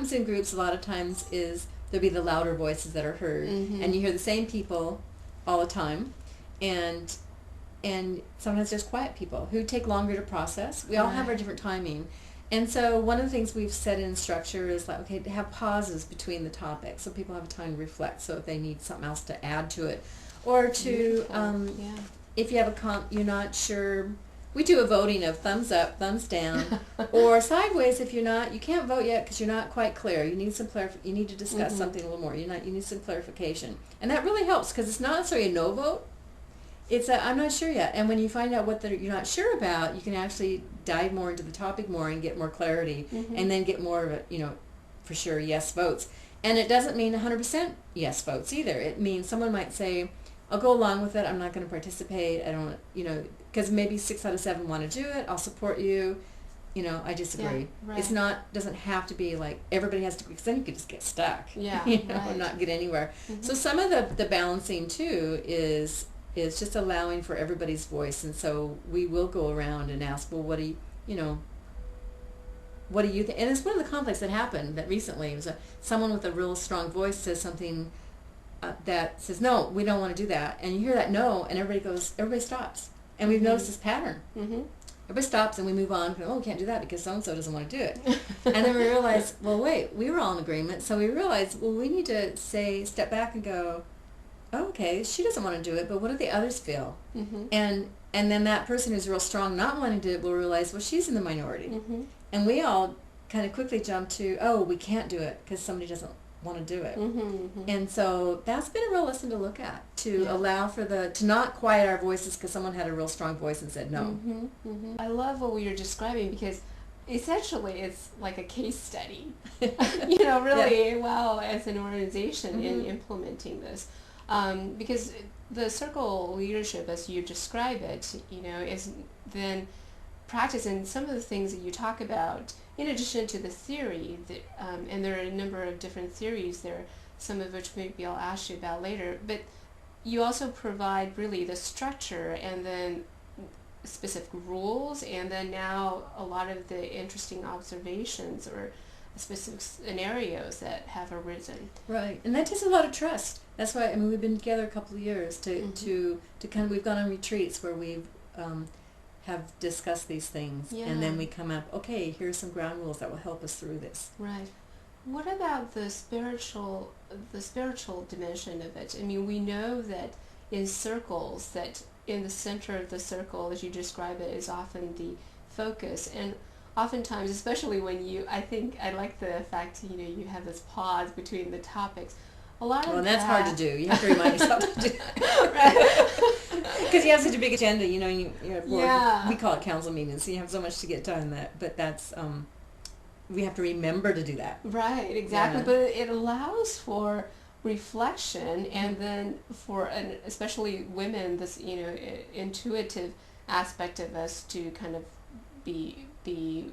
happens in groups a lot of times is there'll be the louder voices that are heard, and you hear the same people all the time, and sometimes there's quiet people who take longer to process. We all have our different timing. And so one of the things we've said in structure is like, okay, to have pauses between the topics so people have time to reflect, so if they need something else to add to it. Or to, if you have you're not sure, we do a voting of thumbs up, thumbs down, or sideways if you're not, you can't vote yet because you're not quite clear. You need some you need to discuss something a little more. You need some clarification. And that really helps because it's not necessarily a no vote. It's I'm not sure yet. And when you find out what you're not sure about, you can actually dive more into the topic more and get more clarity, and then get more of a, for sure, yes votes. And it doesn't mean 100% yes votes either. It means someone might say, I'll go along with it. I'm not going to participate. I don't, because maybe 6 out of 7 want to do it. I'll support you. I disagree. Yeah, right. It's doesn't have to be like everybody has to, because then you could just get stuck. Yeah, and not get anywhere. So some of the balancing too is just allowing for everybody's voice. And so we will go around and ask, well, what do you think? And it's one of the conflicts that happened that recently. It was someone with a real strong voice says something that says, no, we don't want to do that. And you hear that no, and everybody stops. And we've noticed this pattern. Everybody stops and we move on. Oh, we can't do that because so-and-so doesn't want to do it. And then we realize, well, wait, we were all in agreement. So we realized, well, we need to step back and go, oh, okay, she doesn't want to do it, but what do the others feel? And then that person who's real strong not wanting to do it will realize, well, she's in the minority. And we all kind of quickly jump to, oh, we can't do it because somebody doesn't want to do it. And so that's been a real lesson to look at, to allow for to not quiet our voices because someone had a real strong voice and said no. I love what you're describing because essentially it's like a case study, really well as an organization in implementing this. Because the circle leadership, as you describe it, is then practicing some of the things that you talk about in addition to the theory. And there are a number of different theories there, some of which maybe I'll ask you about later. But you also provide really the structure and then specific rules, and then now a lot of the interesting observations or specific scenarios that have arisen. Right, and that takes a lot of trust. That's why we've been together a couple of years to kind of, we've gone on retreats where we've have discussed these things, and then we come up, okay, here's some ground rules that will help us through this. Right. What about the spiritual dimension of it? I mean, we know that in circles, that in the center of the circle, as you describe it, is often the focus, and oftentimes, especially when I like the fact, you have this pause between the topics. And that's hard to do. You have to remind yourself to do that. Because you have such a big agenda, we call it council meetings, so you have so much to get done but that's, we have to remember to do that. Right, exactly. Yeah. But it allows for reflection, and then for, especially women, this, intuitive aspect of us to kind of be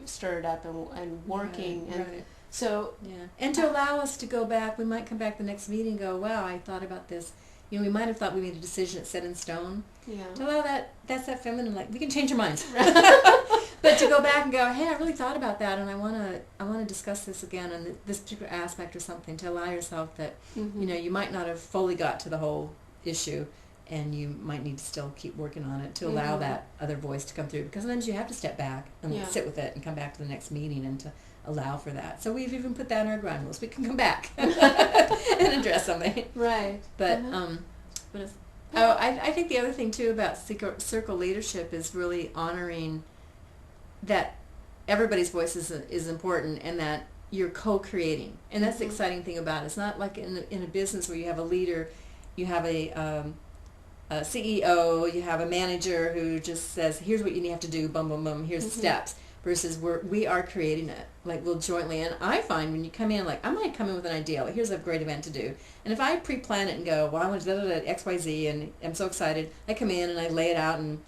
stirred up and working. Right, and right. So and to allow us to go back, we might come back the next meeting and go, wow, I thought about this. We might have thought we made a decision that's set in stone. Yeah. To allow that's that feminine, like, we can change our minds. But to go back and go, hey, I really thought about that, and I want to discuss this again on this particular aspect or something, to allow yourself that, you might not have fully got to the whole issue, and you might need to still keep working on it to allow that other voice to come through, because sometimes you have to step back and sit with it and come back to the next meeting and to allow for that. So we've even put that in our ground rules. We can come back and address something. Right. But I think the other thing too about circle leadership is really honoring that everybody's voice is important, and that you're co-creating. And that's the exciting thing about it. It's not like in a business where you have a leader, you have a CEO, you have a manager who just says, here's what you have to do, boom, boom, boom, here's the steps. Versus we are creating it, like we'll jointly. And I find when you come in, like I might come in with an idea, like here's a great event to do. And if I pre-plan it and go, well, I want to do X, Y, Z, and I'm so excited, I come in and I lay it out and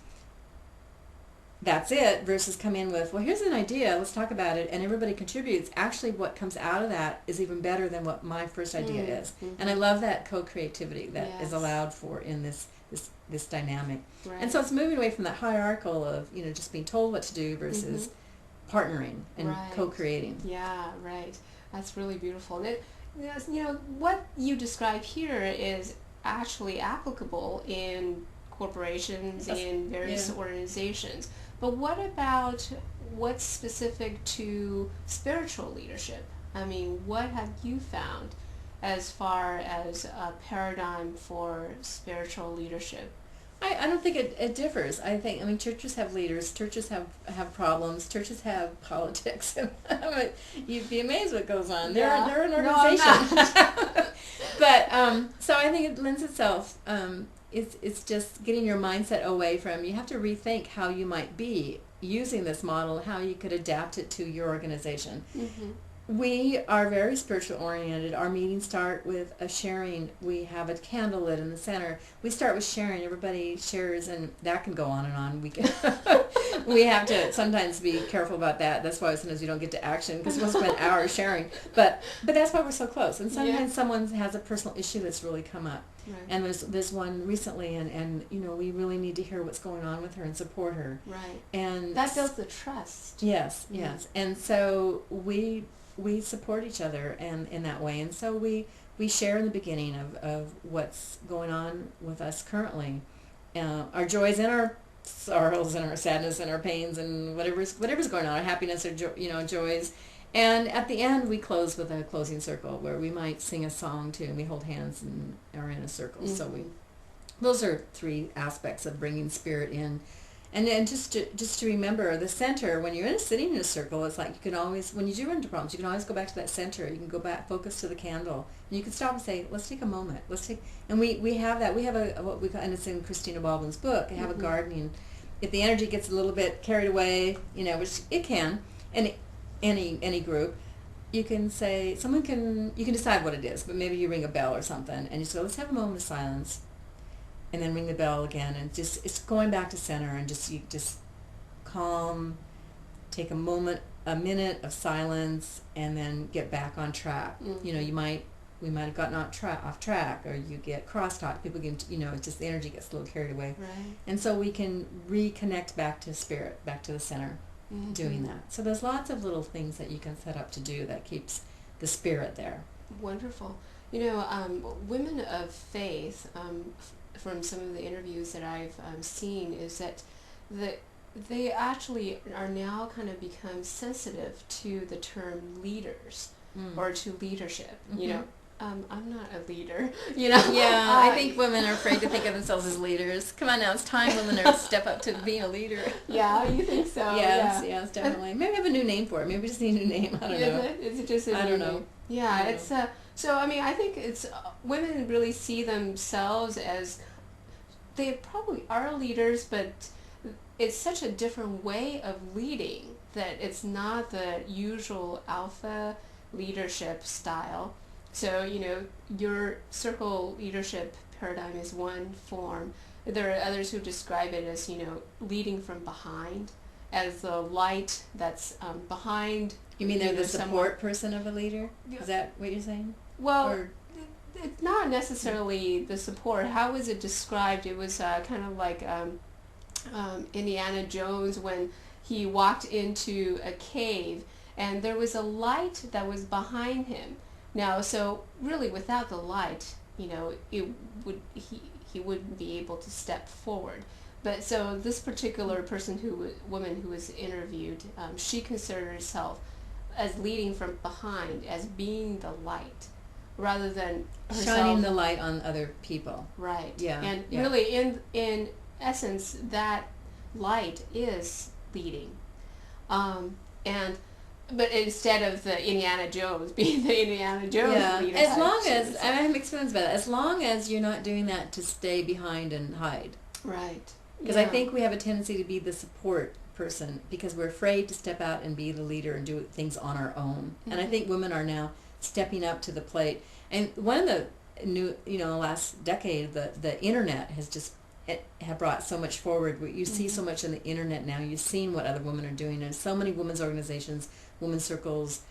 that's it, versus come in with, well, here's an idea, let's talk about it, and everybody contributes. Actually, what comes out of that is even better than what my first idea is. And I love that co-creativity that is allowed for in this dynamic. Right. And so it's moving away from that hierarchical of, just being told what to do versus partnering and co-creating. Yeah, right. That's really beautiful. And what you describe here is actually applicable in corporations, in various organizations. But what about what's specific to spiritual leadership? I mean, what have you found as far as a paradigm for spiritual leadership? I don't think it differs. I mean, churches have leaders, churches have problems, churches have politics. You'd be amazed what goes on. They're an organization. No, but, so I think it lends itself, it's just getting your mindset away from, you have to rethink how you might be using this model, how you could adapt it to your organization. Mm-hmm. We are very spiritual oriented. Our meetings start with a sharing. We have a candle lit in the center. We start with sharing. Everybody shares, and that can go on and on. We have to sometimes be careful about that. That's why sometimes we don't get to action, because we'll spend hours sharing. But that's why we're so close. And sometimes someone has a personal issue that's really come up. Right. And there's one recently, and we really need to hear what's going on with her and support her. Right. And that builds the trust. Yes. And so we support each other and in that way, and so we share in the beginning of what's going on with us currently, our joys and our sorrows and our sadness and our pains and whatever's going on, our happiness or joys, and at the end we close with a closing circle where we might sing a song too, and we hold hands and are in a circle. Mm-hmm. So those are 3 aspects of bringing spirit in. And then just to remember, the center, when you're sitting in a circle, it's like you can always, when you do run into problems, you can always go back to that center. You can go back, focus to the candle. And you can stop and say, let's take a moment. And we have that. We have what we call, and it's in Christina Baldwin's book, I have a gardening. If the energy gets a little bit carried away, which it can, any group, you can say, you can decide what it is, but maybe you ring a bell or something, and you say, let's have a moment of silence. And then ring the bell again, and it's going back to center, and just calm, take a minute of silence, and then get back on track. Mm-hmm. We might have gotten off track, or you get crosstalk. People get, it's just the energy gets a little carried away. Right. And so we can reconnect back to spirit, back to the center, mm-hmm. doing that. So there's lots of little things that you can set up to do that keeps the spirit there. Wonderful. Women of faith, from some of the interviews that I've seen, is that they actually are now kind of become sensitive to the term leaders or to leadership. Mm-hmm. I'm not a leader. Yeah, I think women are afraid to think of themselves as leaders. Come on now, it's time women are step up to being a leader. Yeah, you think so? Yes, definitely. Maybe we have a new name for it. Maybe we just need a new name. I don't know. Is it just a new name? Yeah, it's so I mean, I think it's women really see themselves as, they probably are leaders, but it's such a different way of leading that it's not the usual alpha leadership style. So, your circle leadership paradigm is one form. There are others who describe it as, leading from behind, as the light that's behind. You mean they're the support person of a leader? Is that what you're saying? Well, it's not necessarily the support. How was it described? It was kind of like Indiana Jones when he walked into a cave and there was a light that was behind him. Now, so really without the light, he wouldn't be able to step forward. But so this particular woman who was interviewed, she considered herself as leading from behind, as being the light, rather than herself shining the light on other people. Right. Yeah. And really, in essence, that light is leading, but instead of the Indiana Jones being the Indiana Jones leader. As long as I have experience about it, as long as you're not doing that to stay behind and hide. Right. Because I think we have a tendency to be the support person because we're afraid to step out and be the leader and do things on our own. Mm-hmm. And I think women are now stepping up to the plate. And one of the new, the last decade, the internet has just have brought so much forward. You see so much on the internet now. You've seen what other women are doing. There's so many women's organizations, women's circles,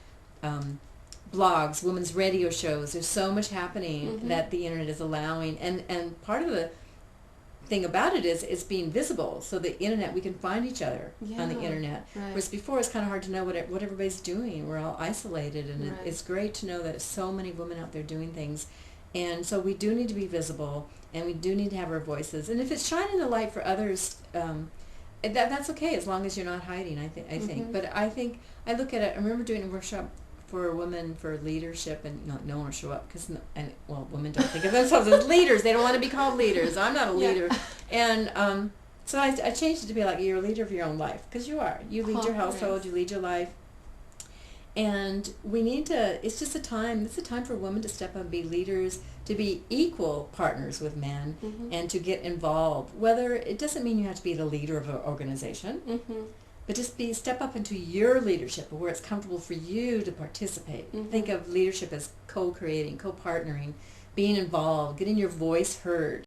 blogs, women's radio shows. There's so much happening that the internet is allowing. And part of the thing about it is being visible. So the internet, we can find each other on the internet. Right. Whereas before it's kind of hard to know what everybody's doing. We're all isolated, and Right. it's great to know that so many women out there doing things. And so we do need to be visible, and we do need to have our voices. And if it's shining the light for others, that's okay, as long as you're not hiding. I think. But I look at it. I remember doing a workshop for women for leadership, and no one will show up because women don't think of themselves as leaders. They don't want to be called leaders. I'm not a leader, and so I changed it to be like, you're a leader of your own life, because you are. You lead your household. You lead your life. And we need to, it's a time for women to step up and be leaders, to be equal partners with men, and to get involved. Whether, it doesn't mean you have to be the leader of an organization, but just step up into your leadership where it's comfortable for you to participate. Think of leadership as co-creating, co-partnering, being involved, getting your voice heard.